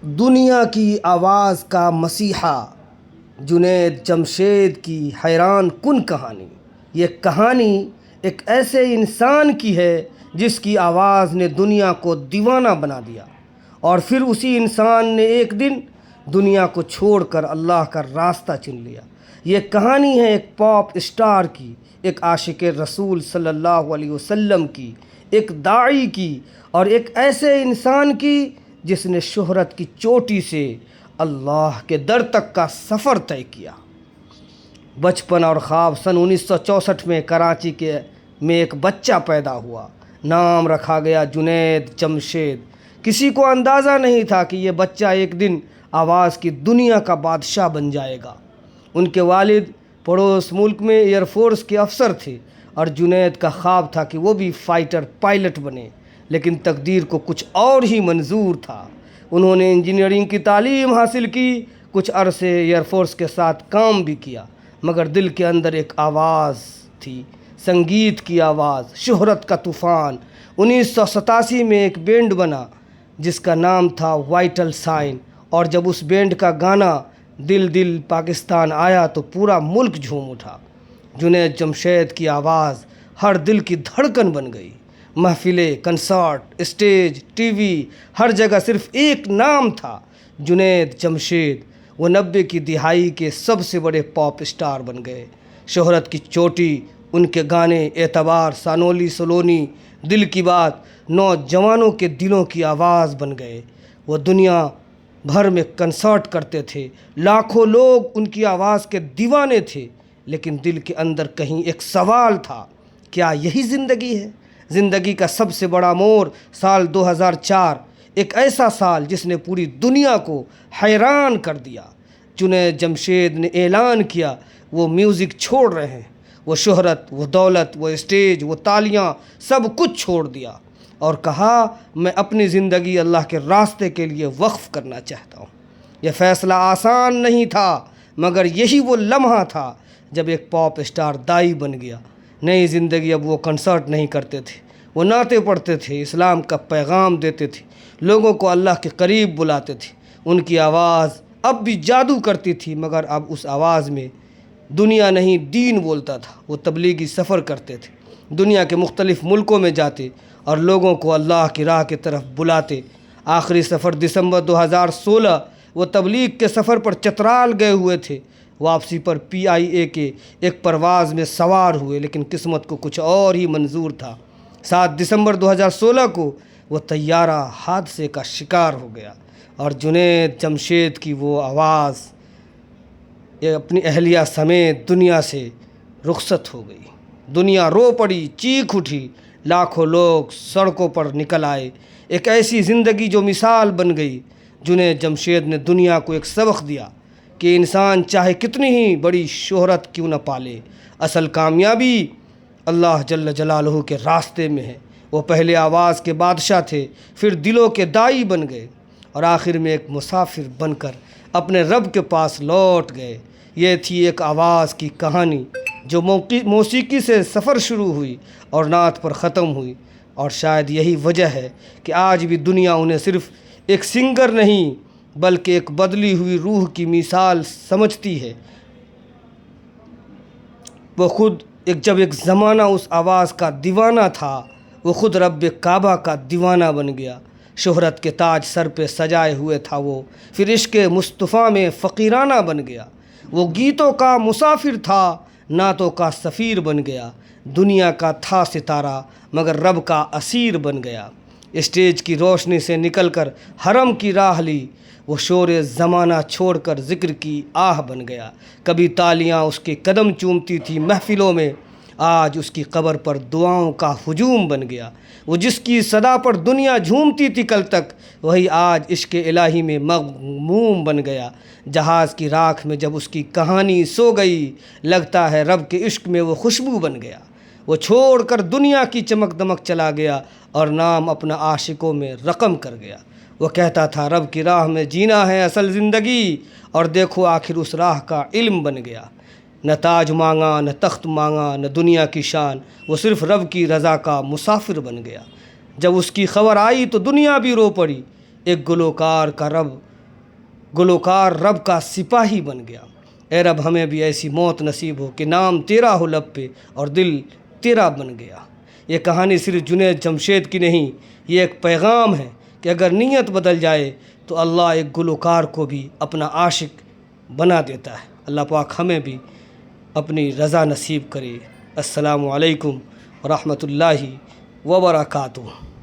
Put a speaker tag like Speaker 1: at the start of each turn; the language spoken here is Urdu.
Speaker 1: دنیا کی آواز کا مسیحا جنید جمشید کی حیران کن کہانی۔ یہ کہانی ایک ایسے انسان کی ہے جس کی آواز نے دنیا کو دیوانہ بنا دیا، اور پھر اسی انسان نے ایک دن دنیا کو چھوڑ کر اللہ کا راستہ چن لیا۔ یہ کہانی ہے ایک پاپ اسٹار کی، ایک عاشق رسول صلی اللہ علیہ وسلم کی، ایک داعی کی، اور ایک ایسے انسان کی جس نے شہرت کی چوٹی سے اللہ کے در تک کا سفر طے کیا۔ بچپن اور خواب۔ سن 1964 میں کراچی میں ایک بچہ پیدا ہوا، نام رکھا گیا جنید جمشید۔ کسی کو اندازہ نہیں تھا کہ یہ بچہ ایک دن آواز کی دنیا کا بادشاہ بن جائے گا۔ ان کے والد پڑوس ملک میں ایئر فورس کے افسر تھے، اور جنید کا خواب تھا کہ وہ بھی فائٹر پائلٹ بنے، لیکن تقدیر کو کچھ اور ہی منظور تھا۔ انہوں نے انجینئرنگ کی تعلیم حاصل کی، کچھ عرصے ایئر فورس کے ساتھ کام بھی کیا، مگر دل کے اندر ایک آواز تھی، سنگیت کی آواز، شہرت کا طوفان۔ 1987 میں ایک بینڈ بنا جس کا نام تھا وائٹل سائن، اور جب اس بینڈ کا گانا دل دل پاکستان آیا تو پورا ملک جھوم اٹھا۔ جنید جمشید کی آواز ہر دل کی دھڑکن بن گئی۔ محفلیں، کنسرٹ، اسٹیج، ٹی وی، ہر جگہ صرف ایک نام تھا، جنید جمشید۔ وہ 90 کی دہائی کے سب سے بڑے پاپ اسٹار بن گئے۔ شہرت کی چوٹی، ان کے گانے اعتبار، سانولی سلونی، دل کی بات، نوجوانوں کے دلوں کی آواز بن گئے۔ وہ دنیا بھر میں کنسرٹ کرتے تھے، لاکھوں لوگ ان کی آواز کے دیوانے تھے، لیکن دل کے اندر کہیں ایک سوال تھا، کیا یہی زندگی ہے؟ زندگی کا سب سے بڑا موڑ سال 2004، ایک ایسا سال جس نے پوری دنیا کو حیران کر دیا۔ جنید جمشید نے اعلان کیا وہ میوزک چھوڑ رہے ہیں۔ وہ شہرت، وہ دولت، وہ اسٹیج، وہ تالیاں، سب کچھ چھوڑ دیا، اور کہا میں اپنی زندگی اللہ کے راستے کے لیے وقف کرنا چاہتا ہوں۔ یہ فیصلہ آسان نہیں تھا، مگر یہی وہ لمحہ تھا جب ایک پاپ اسٹار دائی بن گیا۔ نئی زندگی۔ اب وہ کنسرٹ نہیں کرتے تھے، وہ نعتیں پڑھتے تھے، اسلام کا پیغام دیتے تھے، لوگوں کو اللہ کے قریب بلاتے تھے۔ ان کی آواز اب بھی جادو کرتی تھی، مگر اب اس آواز میں دنیا نہیں دین بولتا تھا۔ وہ تبلیغی سفر کرتے تھے، دنیا کے مختلف ملکوں میں جاتے اور لوگوں کو اللہ کی راہ کی طرف بلاتے۔ آخری سفر دسمبر 2016 وہ تبلیغ کے سفر پر چترال گئے ہوئے تھے۔ واپسی پر PIA کے ایک پرواز میں سوار ہوئے، لیکن قسمت کو کچھ اور ہی منظور تھا۔ 7 دسمبر 2016 کو وہ طیارہ حادثے کا شکار ہو گیا، اور جنید جمشید کی وہ آواز اپنی اہلیہ سمیت دنیا سے رخصت ہو گئی۔ دنیا رو پڑی، چیخ اٹھی، لاکھوں لوگ سڑکوں پر نکل آئے۔ ایک ایسی زندگی جو مثال بن گئی۔ جنید جمشید نے دنیا کو ایک سبق دیا کہ انسان چاہے کتنی ہی بڑی شہرت کیوں نہ پالے، اصل کامیابی اللہ جل جلالہ کے راستے میں ہے۔ وہ پہلے آواز کے بادشاہ تھے، پھر دلوں کے دائی بن گئے، اور آخر میں ایک مسافر بن کر اپنے رب کے پاس لوٹ گئے۔ یہ تھی ایک آواز کی کہانی جو موسیقی سے سفر شروع ہوئی اور نعت پر ختم ہوئی، اور شاید یہی وجہ ہے کہ آج بھی دنیا انہیں صرف ایک سنگر نہیں بلکہ ایک بدلی ہوئی روح کی مثال سمجھتی ہے۔ وہ خود جب ایک زمانہ اس آواز کا دیوانہ تھا، وہ خود رب کعبہ کا دیوانہ بن گیا۔ شہرت کے تاج سر پہ سجائے ہوئے تھا وہ، پھر عشق مصطفیٰ میں فقیرانہ بن گیا۔ وہ گیتوں کا مسافر تھا، نعتوں کا سفیر بن گیا۔ دنیا کا تھا ستارہ، مگر رب کا اسیر بن گیا۔ اسٹیج کی روشنی سے نکل کر حرم کی راہ لی، وہ شور زمانہ چھوڑ کر ذکر کی آہ بن گیا۔ کبھی تالیاں اس کے قدم چومتی تھی محفلوں میں، آج اس کی قبر پر دعاؤں کا ہجوم بن گیا۔ وہ جس کی صدا پر دنیا جھومتی تھی کل تک، وہی آج عشق الہی میں مغموم بن گیا۔ جہاز کی راکھ میں جب اس کی کہانی سو گئی، لگتا ہے رب کے عشق میں وہ خوشبو بن گیا۔ وہ چھوڑ کر دنیا کی چمک دمک چلا گیا، اور نام اپنا عاشقوں میں رقم کر گیا۔ وہ کہتا تھا رب کی راہ میں جینا ہے اصل زندگی، اور دیکھو آخر اس راہ کا علم بن گیا۔ نہ تاج مانگا، نہ تخت مانگا، نہ دنیا کی شان، وہ صرف رب کی رضا کا مسافر بن گیا۔ جب اس کی خبر آئی تو دنیا بھی رو پڑی۔ ایک گلوکار کا رب گلوکار رب کا سپاہی بن گیا۔ اے رب ہمیں بھی ایسی موت نصیب ہو کہ نام تیرا ہو لب پہ اور دل تیرا بن گیا۔ یہ کہانی صرف جنید جمشید کی نہیں، یہ ایک پیغام ہے کہ اگر نیت بدل جائے تو اللہ ایک گلوکار کو بھی اپنا عاشق بنا دیتا ہے۔ اللہ پاک ہمیں بھی اپنی رضا نصیب کرے۔ السلام علیکم ورحمۃ اللہ وبرکاتہ۔